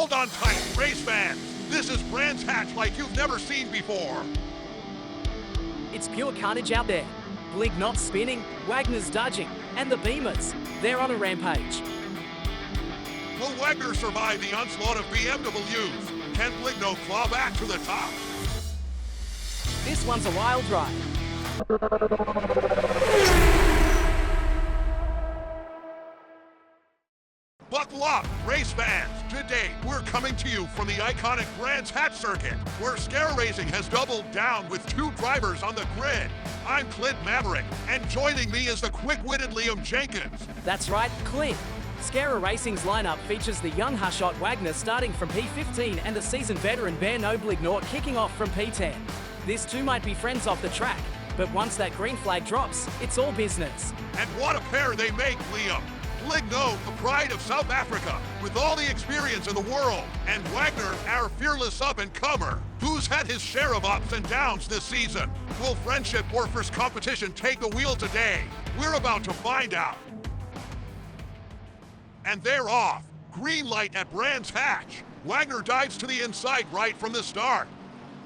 Hold on tight, race fans. This is Brands Hatch like you've never seen before. It's pure carnage out there. Blignot's spinning, Wagner's dodging, and the Beamers, they're on a rampage. Will Wagner survive the onslaught of BMWs? Can Blignot claw back to the top? This one's a wild ride. Buckle up, race fans! Today, we're coming to you from the iconic Brands Hatch circuit, where Scare Racing has doubled down with 2 drivers on the grid. I'm Clint Maverick, and joining me is the quick-witted Liam Jenkins. That's right, Clint. Scare Racing's lineup features the young Hashot Wagner starting from P15 and the seasoned veteran Berno Blignot kicking off from P10. These two might be friends off the track, but once that green flag drops, it's all business. And what a pair they make, Liam! Blignot, the pride of South Africa, with all the experience in the world, and Wagner, our fearless up-and-comer, who's had his share of ups and downs this season. Will friendship or first competition take the wheel today? We're about to find out. And they're off. Green light at Brands Hatch. Wagner dives to the inside right from the start.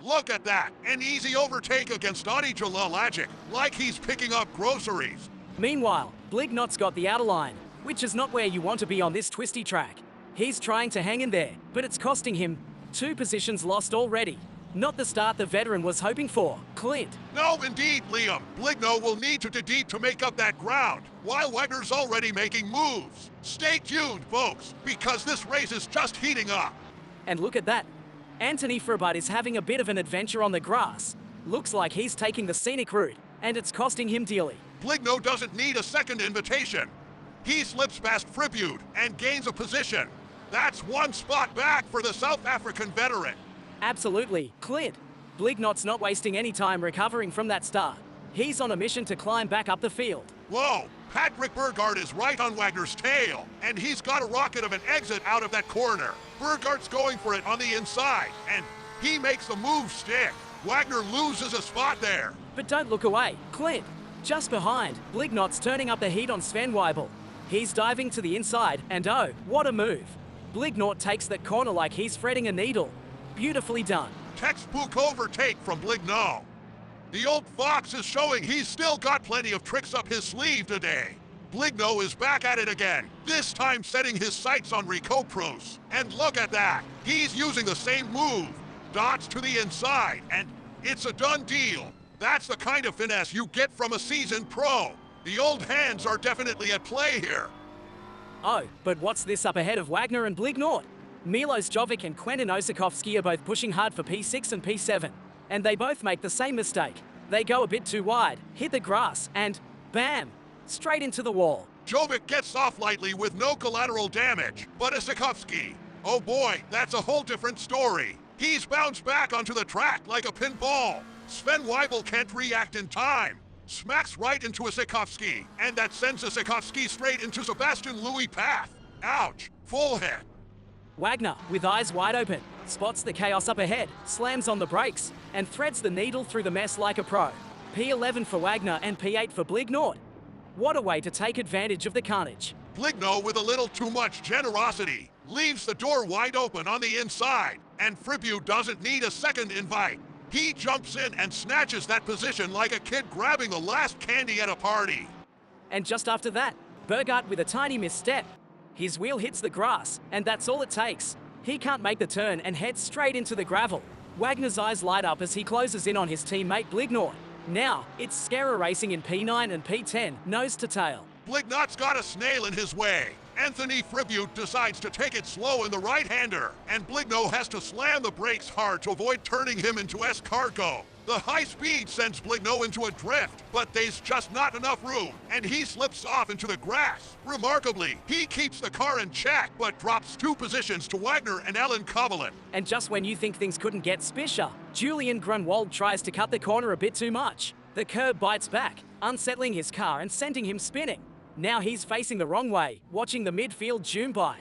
Look at that, an easy overtake against Audi Jalalagic, like he's picking up groceries. Meanwhile, Blignot's got the outer line, which is not where you want to be on this twisty track. He's trying to hang in there, but it's costing him 2 positions lost already. Not the start the veteran was hoping for. Clint. No, indeed, Liam. Blignot will need to dig deep to make up that ground, while Wagner's already making moves. Stay tuned, folks, because this race is just heating up. And look at that. Anthony Fribut is having a bit of an adventure on the grass. Looks like he's taking the scenic route, and it's costing him dearly. Blignot doesn't need a second invitation. He slips past Fribut and gains a position. That's 1 spot back for the South African veteran. Absolutely, Clint. Blignot's not wasting any time recovering from that start. He's on a mission to climb back up the field. Whoa, Patrick Burgard is right on Wagner's tail, and he's got a rocket of an exit out of that corner. Burgard's going for it on the inside, and he makes the move stick. Wagner loses a spot there. But don't look away, Clint. Just behind, Blignot's turning up the heat on Sven Weibel. He's diving to the inside, and oh, what a move. Blignot takes that corner like he's threading a needle. Beautifully done. Textbook overtake from Blignot. The old fox is showing he's still got plenty of tricks up his sleeve today. Blignot is back at it again, this time setting his sights on Rico Proust. And look at that, he's using the same move. Dots to the inside, and it's a done deal. That's the kind of finesse you get from a seasoned pro. The old hands are definitely at play here. Oh, but what's this up ahead of Wagner and Blignot? Milos Jovic and Quentin Osakowski are both pushing hard for P6 and P7, and they both make the same mistake. They go a bit too wide, hit the grass, and bam, straight into the wall. Jovic gets off lightly with no collateral damage, but Osakowski, oh boy, that's a whole different story. He's bounced back onto the track like a pinball. Sven Weibel can't react in time. Smacks right into Osakowski, and that sends Osakowski straight into Sebastian Louis' path. Ouch, full hit. Wagner, with eyes wide open, spots the chaos up ahead, slams on the brakes, and threads the needle through the mess like a pro. P11 for Wagner and P8 for Blignot. What a way to take advantage of the carnage. Blignot, with a little too much generosity, leaves the door wide open on the inside, and Fribut doesn't need a second invite. He jumps in and snatches that position like a kid grabbing the last candy at a party. And just after that, Burgard with a tiny misstep. His wheel hits the grass, and that's all it takes. He can't make the turn and heads straight into the gravel. Wagner's eyes light up as he closes in on his teammate Blignot. Now, it's Scare Racing in P9 and P10, nose to tail. Blignot's got a snail in his way. Anthony Fribut decides to take it slow in the right-hander, and Blignot has to slam the brakes hard to avoid turning him into escargot. The high speed sends Blignot into a drift, but there's just not enough room, and he slips off into the grass. Remarkably, he keeps the car in check, but drops 2 positions to Wagner and Alan Kovalin. And just when you think things couldn't get spisher, Julian Grunwald tries to cut the corner a bit too much. The curb bites back, unsettling his car and sending him spinning. Now he's facing the wrong way, watching the midfield zoom by.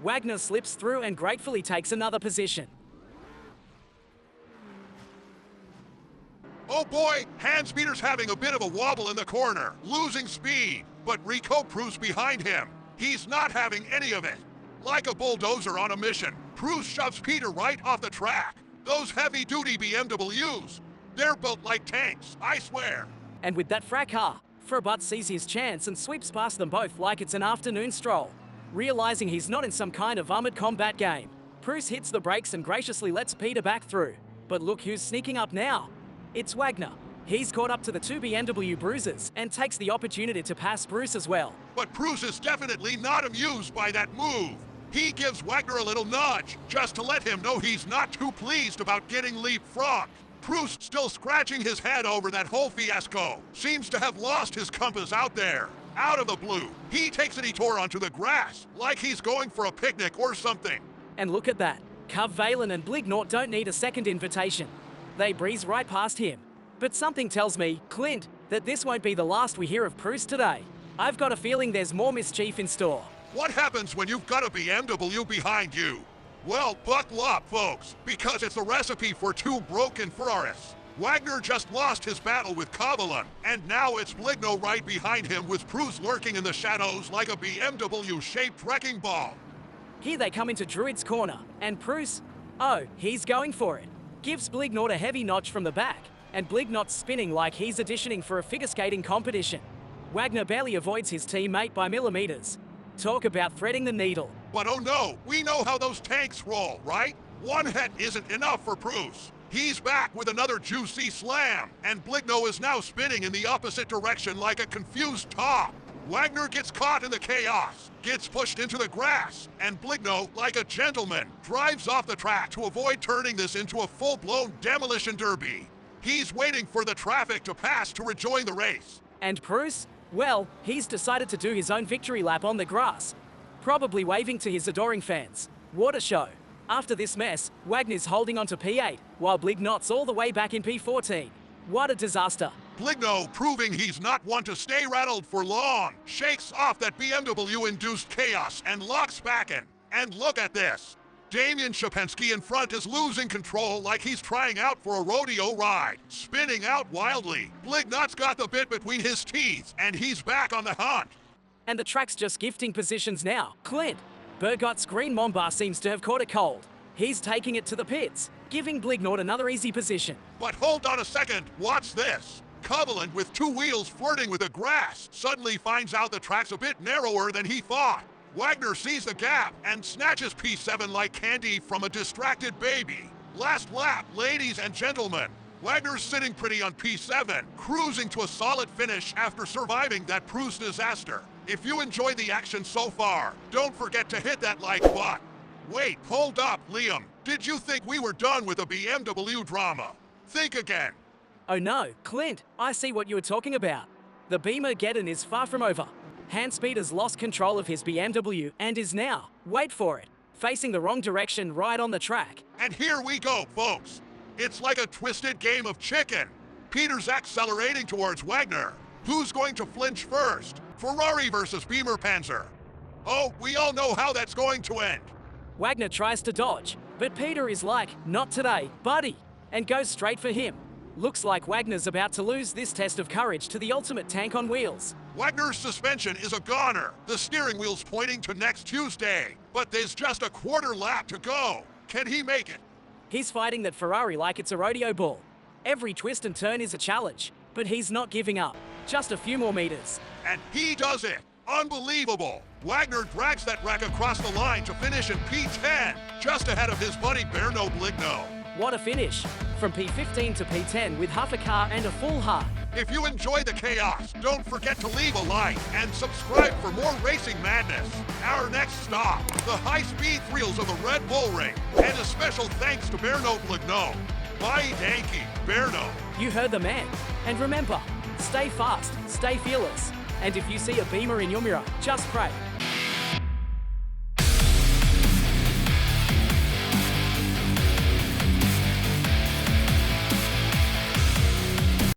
Wagner slips through and gratefully takes another position. Oh boy, Hanspeter's having a bit of a wobble in the corner, losing speed, but Rico Proust behind him. He's not having any of it. Like a bulldozer on a mission, Proust shoves Peter right off the track. Those heavy-duty BMWs, they're built like tanks, I swear. And with that fracas, Frobot sees his chance and sweeps past them both like it's an afternoon stroll. Realizing he's not in some kind of armored combat game, Proust hits the brakes and graciously lets Peter back through. But look who's sneaking up now. It's Wagner. He's caught up to the two BMW bruisers and takes the opportunity to pass Bruce as well. But Proust is definitely not amused by that move. He gives Wagner a little nudge, just to let him know he's not too pleased about getting leapfrogged. Proust, still scratching his head over that whole fiasco, seems to have lost his compass out there. Out of the blue, he takes a detour onto the grass, like he's going for a picnic or something. And look at that. Cub Valen and Blignort don't need a second invitation. They breeze right past him. But something tells me, Clint, that this won't be the last we hear of Proust today. I've got a feeling there's more mischief in store. What happens when you've got a BMW behind you? Well, buckle up, folks, because it's a recipe for two broken Ferraris. Wagner just lost his battle with Kovalin, and now it's Bligno right behind him with Proust lurking in the shadows like a BMW-shaped wrecking ball. Here they come into Druid's corner, and Proust, oh, he's going for it. Gives Blignort a heavy notch from the back, and Blignot's spinning like he's auditioning for a figure skating competition. Wagner barely avoids his teammate by millimeters. Talk about threading the needle. But oh no, we know how those tanks roll, right? One hit isn't enough for Proust. He's back with another juicy slam, and Bligno is now spinning in the opposite direction like a confused top. Wagner gets caught in the chaos, gets pushed into the grass, and Bligno, like a gentleman, drives off the track to avoid turning this into a full-blown demolition derby. He's waiting for the traffic to pass to rejoin the race. And Proust? Well, he's decided to do his own victory lap on the grass, probably waving to his adoring fans. What a show. After this mess, Wagner's holding on to P8, while Blignot's all the way back in P14. What a disaster. Bligno, proving he's not one to stay rattled for long, shakes off that BMW-induced chaos and locks back in. And look at this. Damian Shapensky in front is losing control like he's trying out for a rodeo ride, spinning out wildly. Blignot's got the bit between his teeth, and he's back on the hunt. And the track's just gifting positions now. Clint. Burgot's Green Mamba seems to have caught a cold. He's taking it to the pits, giving Blignort another easy position. But hold on a second, watch this. Kovalin, with two wheels flirting with the grass, suddenly finds out the track's a bit narrower than he thought. Wagner sees the gap and snatches P7 like candy from a distracted baby. Last lap, ladies and gentlemen. Wagner's sitting pretty on P7, cruising to a solid finish after surviving that Proust disaster. If you enjoyed the action so far, don't forget to hit that like button. Wait, hold up, Liam. Did you think we were done with the BMW drama? Think again. Oh no, Clint, I see what you were talking about. The Beamer-geddon is far from over. Handspeed has lost control of his BMW and is now, wait for it, facing the wrong direction right on the track. And here we go, folks. It's like a twisted game of chicken. Peter's accelerating towards Wagner. Who's going to flinch first? Ferrari versus Beamer Panzer. Oh, we all know how that's going to end. Wagner tries to dodge, but Peter is like, not today, buddy, and goes straight for him. Looks like Wagner's about to lose this test of courage to the ultimate tank on wheels. Wagner's suspension is a goner. The steering wheel's pointing to next Tuesday, but there's just a quarter lap to go. Can he make it? He's fighting that Ferrari like it's a rodeo bull. Every twist and turn is a challenge, but he's not giving up. Just a few more meters. And he does it. Unbelievable. Wagner drags that wreck across the line to finish in P10, just ahead of his buddy Berno Bligno. What a finish. From P15 to P10 with half a car and a full heart. If you enjoy the chaos, don't forget to leave a like and subscribe for more racing madness. Our next stop, the high-speed thrills of the Red Bull Ring. And a special thanks to Berno Bligno. Bye, Danky, Berno. You heard the man. And remember, stay fast, stay fearless. And if you see a Beamer in your mirror, just pray.